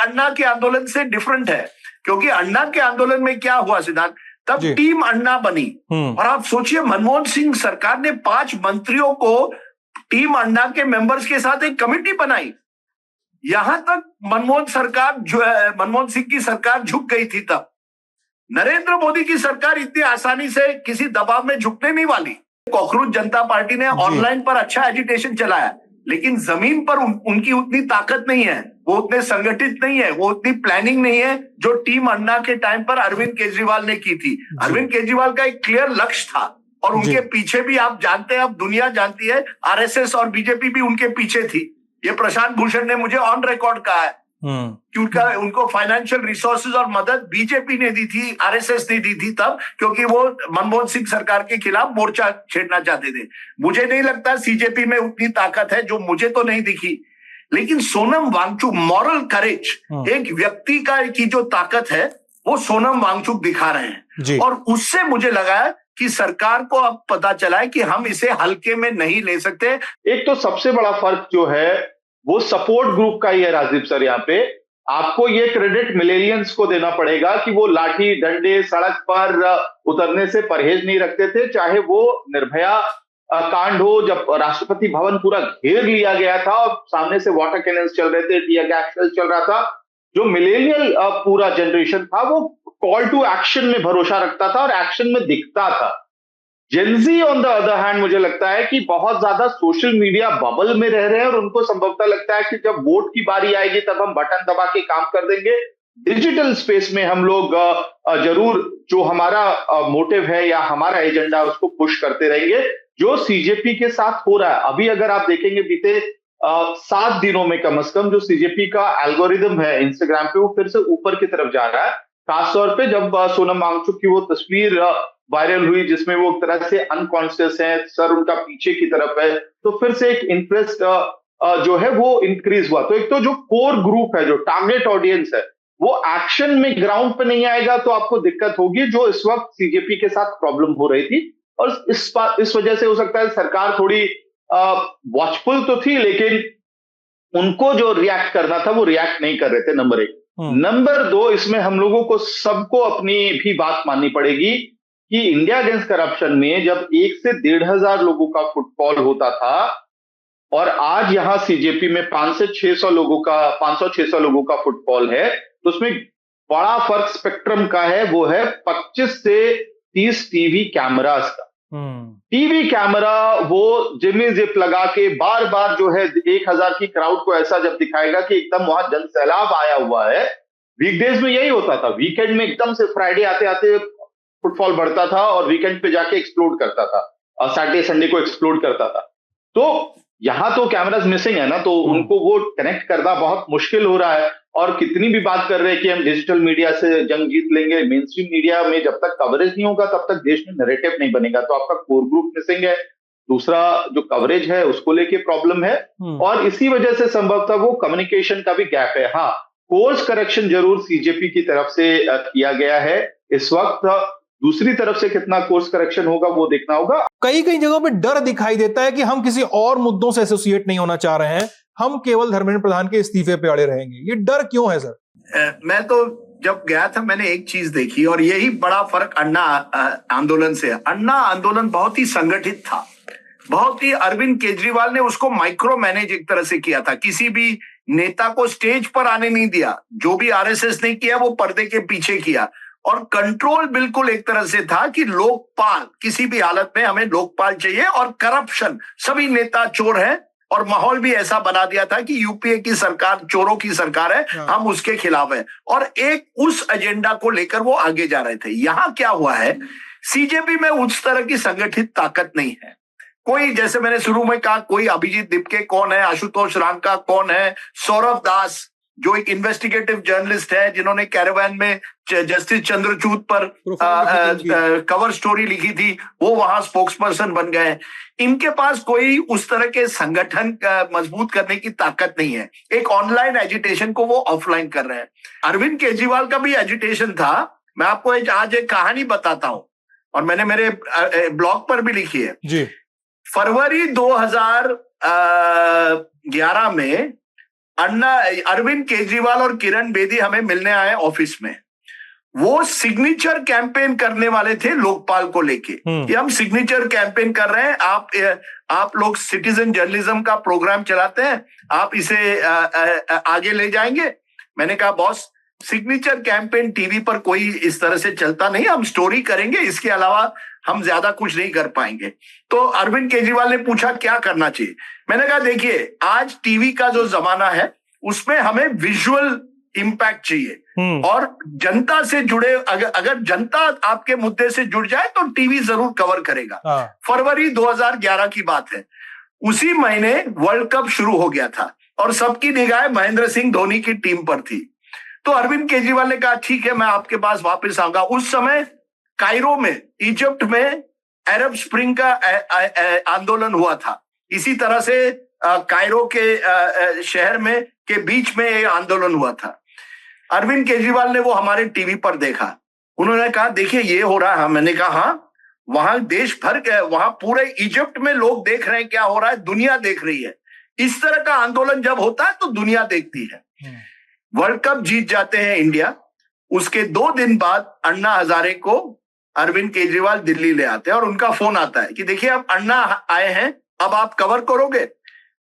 अन्ना के आंदोलन से डिफरेंट है, क्योंकि अन्ना के आंदोलन में क्या हुआ सिद्धांत, तब टीम अन्ना बनी और आप सोचिए मनमोहन सिंह सरकार ने 5 मंत्रियों को टीम अन्ना के मेंबर्स के साथ एक कमेटी बनाई। यहां तक मनमोहन सिंह की सरकार झुक गई थी। तब नरेंद्र मोदी की सरकार इतनी आसानी से किसी दबाव में झुकने नहीं वाली। कॉकरोच जनता पार्टी ने ऑनलाइन पर अच्छा एजिटेशन चलाया, लेकिन जमीन पर उनकी उतनी ताकत नहीं है, वो उतने संगठित नहीं है, वो उतनी प्लानिंग नहीं है जो टीम अन्ना के टाइम पर अरविंद केजरीवाल ने की थी। अरविंद केजरीवाल का एक क्लियर लक्ष्य था और उनके पीछे भी आप जानते हैं, अब दुनिया जानती है, आरएसएस और बीजेपी भी उनके पीछे थी। ये प्रशांत भूषण ने मुझे ऑन रिकॉर्ड कहा है कि उनको फाइनेंशियल रिसोर्सेज और मदद बीजेपी ने दी थी, आरएसएस ने दी थी तब, क्योंकि वो मनमोहन सिंह सरकार के खिलाफ मोर्चा छेड़ना चाहते थे। मुझे नहीं लगता सीजेपी में उतनी ताकत है, जो मुझे तो नहीं दिखी। लेकिन सोनम वांगचुक, मॉरल करेज, एक व्यक्ति की जो ताकत है वो सोनम वांगचुक दिखा रहे हैं और उससे मुझे लगा कि सरकार को अब पता चला है कि हम इसे हल्के में नहीं ले सकते। एक तो सबसे बड़ा फर्क जो है वो सपोर्ट ग्रुप का ही है राजीव सर। यहाँ पे आपको ये क्रेडिट मिलेनियंस को देना पड़ेगा कि वो लाठी डंडे सड़क पर उतरने से परहेज नहीं रखते थे, चाहे वो निर्भया कांड हो, जब राष्ट्रपति भवन पूरा घेर लिया गया था और सामने से वाटर कैनन्स चल रहे थे, टीयर गैस चल रहा था। जो मिलेनियल पूरा जनरेशन था वो कॉल टू एक्शन में भरोसा रखता था और एक्शन में दिखता था। Gen Z on the other hand मुझे लगता है कि बहुत ज्यादा सोशल मीडिया बबल में रह रहे हैं और उनको संभवतः लगता है कि जब वोट की बारी आएगी तब हम बटन दबा के काम कर देंगे। डिजिटल स्पेस में हम लोग जरूर जो हमारा मोटिव है या हमारा एजेंडा उसको पुश करते रहेंगे, जो सीजेपी के साथ हो रहा है। अभी अगर आप देखेंगे बीते 7 दिनों में कम से कम जो सीजेपी का एल्गोरिदम है इंस्टाग्राम पे, वो फिर से ऊपर की तरफ जा रहा है। खासतौर पे जब सोनम वांगचुक की वो तस्वीर वायरल हुई जिसमें वो एक तरह से अनकॉन्शियस है, सर उनका पीछे की तरफ है, तो फिर से एक इंटरेस्ट जो है वो इंक्रीज हुआ। तो एक तो जो कोर ग्रुप है, जो टारगेट ऑडियंस है, वो एक्शन में ग्राउंड पे नहीं आएगा तो आपको दिक्कत होगी, जो इस वक्त सीजेपी के साथ प्रॉब्लम हो रही थी। और इस वजह से हो सकता है सरकार थोड़ी वॉचफुल तो थी, लेकिन उनको जो रिएक्ट करना था वो रिएक्ट नहीं कर रहे थे, नंबर 1। नंबर 2, इसमें हम लोगों को सबको अपनी भी बात माननी पड़ेगी कि इंडिया अगेंस्ट करप्शन में जब 1 से 1,500 लोगों का फुटफॉल होता था और आज यहां सीजेपी में 500-600 लोगों का फुटफॉल है, तो उसमें बड़ा फर्क स्पेक्ट्रम का है, वो है 25 से 30 टीवी कैमरास का। टीवी कैमरा वो जिमी जिप लगा के बार बार जो है 1,000 की क्राउड को ऐसा जब दिखाएगा कि एकदम वहां जन सैलाब आया हुआ है। वीकडेज में यही होता था, वीकेंड में एकदम से फ्राइडे आते आते फुटफॉल बढ़ता था और वीकेंड पे जाके एक्सप्लोड करता था, और सैटरडे संडे को एक्सप्लोड करता था। तो यहां तो कैमरास मिसिंग है ना, तो उनको वो कनेक्ट करना बहुत मुश्किल हो रहा है। और कितनी भी बात कर रहे हैं कि हम डिजिटल मीडिया से जंग जीत लेंगे, मेन स्ट्रीम मीडिया में जब तक कवरेज नहीं होगा तब तक देश में नैरेटिव नहीं बनेगा। तो आपका कोर ग्रुप मिसिंग है, दूसरा जो कवरेज है उसको लेके प्रॉब्लम है, और इसी वजह से संभवतः वो कम्युनिकेशन का भी गैप है। हाँ, कोर्स करेक्शन जरूर सीजेपी की तरफ से किया गया है इस वक्त, दूसरी तरफ से कितना कोर्स करेक्शन होगा वो देखना होगा। कई जगहों पे डर दिखाई देता है कि हम किसी और मुद्दों से एसोसिएट नहीं होना चाह रहे हैं, हम केवल धर्मेंद्र प्रधान के इस्तीफे पे अड़े रहेंगे। ये डर क्यों है सर? मैं तो जब गया था मैंने एक चीज देखी, और यही बड़ा फर्क अन्ना आंदोलन से है। अन्ना आंदोलन बहुत ही संगठित था, बहुत ही, अरविंद केजरीवाल ने उसको माइक्रो मैनेज एक तरह से किया था, किसी भी नेता को स्टेज पर आने नहीं दिया, जो भी आरएसएस ने किया वो पर्दे के पीछे किया, और कंट्रोल बिल्कुल एक तरह से था कि लोकपाल, किसी भी हालत में हमें लोकपाल चाहिए, और करप्शन, सभी नेता चोर हैं, और माहौल भी ऐसा बना दिया था कि यूपीए की सरकार चोरों की सरकार है, हम उसके खिलाफ है, और एक उस एजेंडा को लेकर वो आगे जा रहे थे। यहां क्या हुआ है, सीजेपी में उस तरह की संगठित ताकत नहीं है। कोई, जैसे मैंने शुरू में कहा, कोई अभिजीत दिपके कौन है, आशुतोष रांका कौन है, सौरभ दास जो एक इन्वेस्टिगेटिव जर्नलिस्ट है, जिन्होंने कैरावैन में जस्टिस चंद्रचूड पर कवर स्टोरी लिखी थी, वो वहां स्पोक्सपर्सन बन गए। इनके पास कोई उस तरह के संगठन मजबूत करने की ताकत नहीं है। एक ऑनलाइन एजिटेशन को वो ऑफलाइन कर रहे हैं। अरविंद केजरीवाल का भी एजिटेशन था। मैं आपको आज एक कहानी बताता हूं, और मैंने मेरे ब्लॉग पर भी लिखी है जी। फरवरी 2011 में अरविंद केजरीवाल और किरण बेदी हमें मिलने आए ऑफिस में। वो सिग्नेचर कैंपेन करने वाले थे लोकपाल को लेके कि हम सिग्नेचर कैंपेन कर रहे हैं, आप लोग सिटीजन जर्नलिज्म का प्रोग्राम चलाते हैं, आप इसे आगे ले जाएंगे। मैंने कहा बॉस, सिग्नेचर कैंपेन टीवी पर कोई इस तरह से चलता नहीं, हम स्टोरी करेंगे, इसके अलावा हम ज्यादा कुछ नहीं कर पाएंगे। तो अरविंद केजरीवाल ने पूछा क्या करना चाहिए। मैंने कहा देखिए, आज टीवी का जो जमाना है उसमें हमें विजुअल इम्पैक्ट चाहिए और जनता से जुड़े, अगर जनता आपके मुद्दे से जुड़ जाए तो टीवी जरूर कवर करेगा। फरवरी 2011 की बात है, उसी महीने वर्ल्ड कप शुरू हो गया था और सबकी निगाह महेंद्र सिंह धोनी की टीम पर थी। तो अरविंद केजरीवाल ने कहा ठीक है, मैं आपके पास वापस आऊंगा। उस समय कायरो में, इजिप्ट में अरब स्प्रिंग का आंदोलन हुआ था। इसी तरह से कायरो के शहर में के बीच में एक आंदोलन हुआ था। अरविंद केजरीवाल ने वो हमारे टीवी पर देखा, उन्होंने कहा देखिए ये हो रहा है। मैंने कहा हाँ, वहां देश भर के, वहां पूरे इजिप्ट में लोग देख रहे हैं क्या हो रहा है, दुनिया देख रही है। इस तरह का आंदोलन जब होता है तो दुनिया देखती है। वर्ल्ड कप जीत जाते हैं इंडिया। उसके 2 दिन बाद अन्ना हजारे को अरविंद केजरीवाल दिल्ली ले आते हैं और उनका फोन आता है कि देखिए अब अन्ना आए हैं, अब आप कवर करोगे।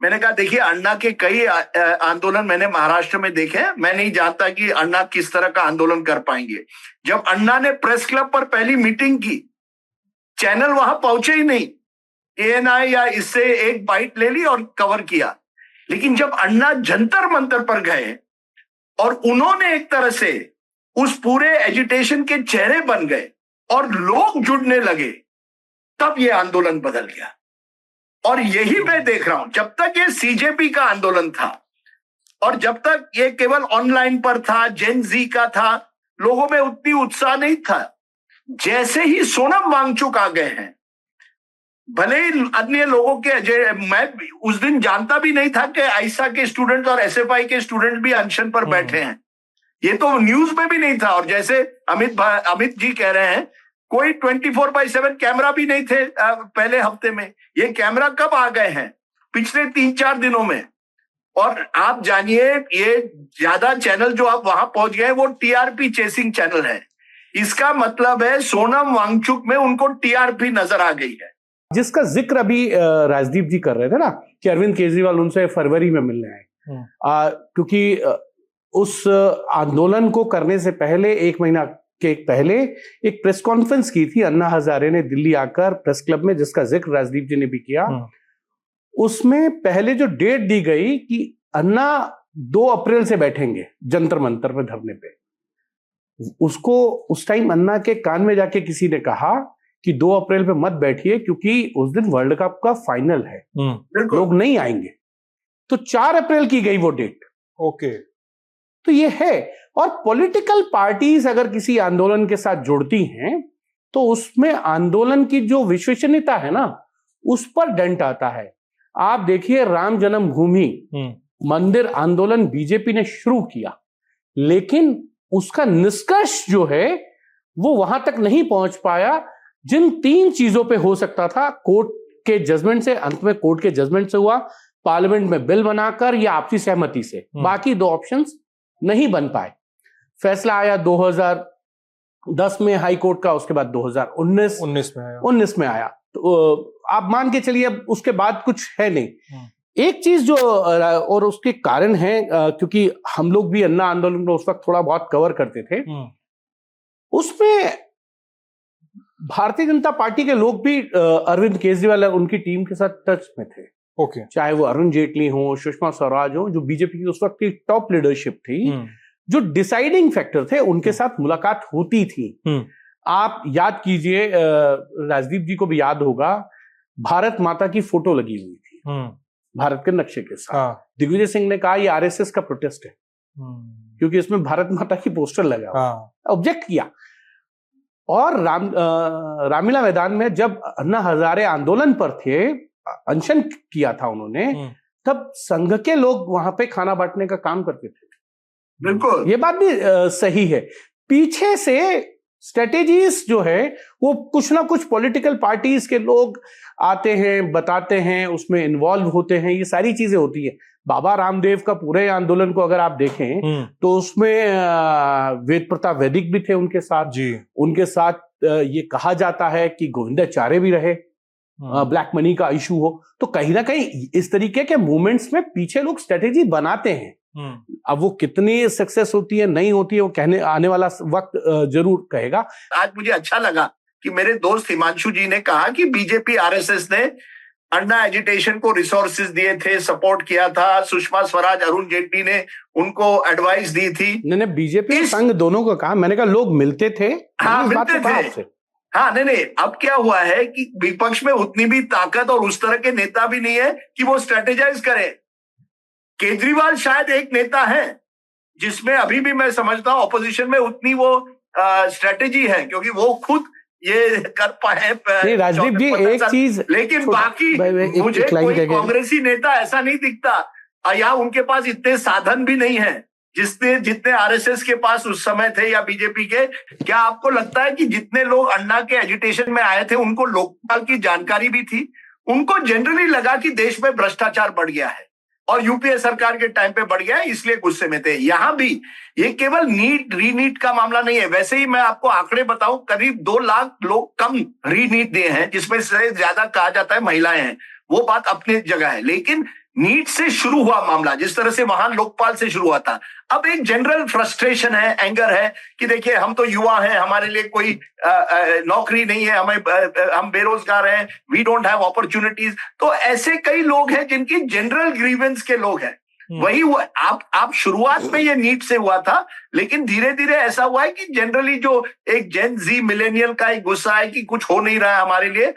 मैंने कहा देखिए, अन्ना के कई आंदोलन मैंने महाराष्ट्र में देखे हैं, मैं नहीं जानता कि अन्ना किस तरह का आंदोलन कर पाएंगे। जब अन्ना ने प्रेस क्लब पर पहली मीटिंग की, चैनल वहां पहुंचे ही नहीं, ANI या इससे एक बाइट ले ली और कवर किया। लेकिन जब अन्ना जंतर मंतर पर गए और उन्होंने एक तरह से उस पूरे एजिटेशन के चेहरे बन गए और लोग जुड़ने लगे, तब ये आंदोलन बदल गया। और यही मैं देख रहा हूं, जब तक ये CJP का आंदोलन था और जब तक ये केवल ऑनलाइन पर था, जेन जी का था, लोगों में उतनी उत्साह नहीं था। जैसे ही सोनम वांगचुक आ गए हैं, भले ही अन्य लोगों के, मैं उस दिन जानता भी नहीं था कि आइसा के स्टूडेंट्स और SFI के स्टूडेंट भी अनशन पर बैठे हैं, ये तो न्यूज में भी नहीं था। और जैसे अमित जी कह रहे हैं, कोई 24/7 कैमरा भी नहीं थे पहले हफ्ते में। ये कैमरा कब आ गए हैं? पिछले 3-4 दिनों में। और आप जानिए, ये ज्यादा चैनल जो आप वहां पहुंच गए वो TRP चेसिंग चैनल है। इसका मतलब है सोनम वांगचुक में उनको TRP नजर आ गई है। जिसका जिक्र अभी राजदीप जी कर रहे थे ना कि अरविंद केजरीवाल उनसे फरवरी में मिलने आए, क्योंकि उस आंदोलन को करने से पहले 1 महीना के पहले एक प्रेस कॉन्फ्रेंस की थी अन्ना हजारे ने दिल्ली आकर प्रेस क्लब में, जिसका जिक्र राजदीप जी ने भी किया। उसमें पहले जो डेट दी गई कि अन्ना 2 अप्रैल से बैठेंगे जंतर मंतर पर धरने पे, उसको उस टाइम अन्ना के कान में जाके किसी ने कहा कि 2 अप्रैल पे मत बैठिए क्योंकि उस दिन वर्ल्ड कप का फाइनल है, लोग नहीं आएंगे। तो 4 अप्रैल की गई वो डेट। ओके, तो ये है। और पॉलिटिकल पार्टीज अगर किसी आंदोलन के साथ जुड़ती हैं तो उसमें आंदोलन की जो विश्वसनीयता है ना, उस पर डेंट आता है। आप देखिए, राम जन्मभूमि मंदिर आंदोलन बीजेपी ने शुरू किया, लेकिन उसका निष्कर्ष जो है वो वहां तक नहीं पहुंच पाया जिन 3 चीजों पे हो सकता था। कोर्ट के जजमेंट से, अंत में कोर्ट के जजमेंट से हुआ, पार्लियामेंट में बिल बनाकर या आपसी सहमति से। बाकी 2 ऑप्शंस नहीं बन पाए। फैसला आया 2010 में हाई कोर्ट का, उसके बाद 2019 में आया। तो आप मान के चलिए अब उसके बाद कुछ है नहीं। एक चीज जो और उसके कारण है, क्योंकि हम लोग भी अन्ना आंदोलन को उस वक्त थोड़ा बहुत कवर करते थे, उसमें भारतीय जनता पार्टी के लोग भी अरविंद केजरीवाल और उनकी टीम के साथ टच में थे। ओके, चाहे वो अरुण जेटली हो, सुषमा स्वराज हो, जो बीजेपी की उस वक्त की टॉप लीडरशिप थी, जो डिसाइडिंग फैक्टर थे, उनके साथ मुलाकात होती थी। आप याद कीजिए, राजदीप जी को भी याद होगा, भारत माता की फोटो लगी हुई थी भारत के नक्शे के साथ। दिग्विजय सिंह ने कहा ये RSS का प्रोटेस्ट है, क्योंकि इसमें भारत माता की पोस्टर लगा। ऑब्जेक्ट किया। और रामलीला मैदान में जब अन्ना हजारे आंदोलन पर थे, अनशन किया था उन्होंने, तब संघ के लोग वहां पे खाना बांटने का काम करते थे। बिल्कुल, ये बात भी सही है। पीछे से स्ट्रेटेजीज जो है वो कुछ ना कुछ पॉलिटिकल पार्टीज के लोग आते हैं, बताते हैं, उसमें इन्वॉल्व होते हैं, ये सारी चीजें होती है। बाबा रामदेव का पूरे आंदोलन को अगर आप देखें तो उसमें वेद प्रताप वैदिक भी थे उनके साथ जी। उनके साथ ये कहा जाता है कि गोविंदाचार्य भी रहे, ब्लैक मनी का इशू हो, तो कहीं ना कहीं इस तरीके के मूवमेंट्स में पीछे लोग स्ट्रेटेजी बनाते हैं। अब वो कितनी सक्सेस होती है नहीं होती है वो कहने आने वाला वक्त जरूर कहेगा। आज मुझे अच्छा लगा कि मेरे दोस्त हिमांशु जी ने कहा कि बीजेपी आरएसएस ने अन्ना एजिटेशन को रिसोर्सेज दिए थे, सपोर्ट किया था, सुषमा स्वराज अरुण जेटली ने उनको एडवाइस दी थी। मैंने बीजेपी संघ दोनों को कहा, मैंने कहा लोग मिलते थे। हाँ मिलते थे। हाँ नहीं, अब क्या हुआ है कि विपक्ष में उतनी भी ताकत और उस तरह के नेता भी नहीं है कि वो स्ट्रेटेजाइज करे। केजरीवाल शायद एक नेता है जिसमें अभी भी मैं समझता हूं ऑपोजिशन में उतनी वो स्ट्रेटेजी है, क्योंकि वो खुद ये कर पाए। राजदीप जी एक चीज, लेकिन बाकी मुझे कोई कांग्रेसी नेता ऐसा नहीं दिखता या उनके पास इतने साधन भी नहीं है जितने आरएसएस के पास उस समय थे या बीजेपी के। क्या आपको लगता है कि जितने लोग अन्ना के एजिटेशन में आए थे उनको लोकपाल की जानकारी भी थी? उनको जनरली लगा कि देश में भ्रष्टाचार बढ़ गया है और यूपीए सरकार के टाइम पे बढ़ गया है, इसलिए गुस्से में थे। यहां भी ये केवल नीट रीनीट का मामला नहीं है। वैसे ही मैं आपको आंकड़े बताऊं, करीब 2 लाख लोग कम रीनीट दिए हैं, जिसमें से ज्यादा कहा जाता है महिलाएं हैं। वो बात अपनी जगह है, लेकिन नीट से शुरू हुआ मामला जिस तरह से वहां लोकपाल से शुरू हुआ था, अब एक जनरल फ्रस्ट्रेशन है, एंगर है कि देखिए हम तो युवा हैं, हमारे लिए कोई नौकरी नहीं है, हम बेरोजगार हैं, वी डोंट हैव अपॉर्चुनिटीज। तो ऐसे कई लोग हैं जिनकी जनरल ग्रीवेंस के लोग हैं। वही हुआ, आप शुरुआत में ये नीट से हुआ था, लेकिन धीरे धीरे ऐसा हुआ है कि जनरली जो एक जेन जी मिलेनियल का एक गुस्सा है कि कुछ हो नहीं रहा है हमारे लिए,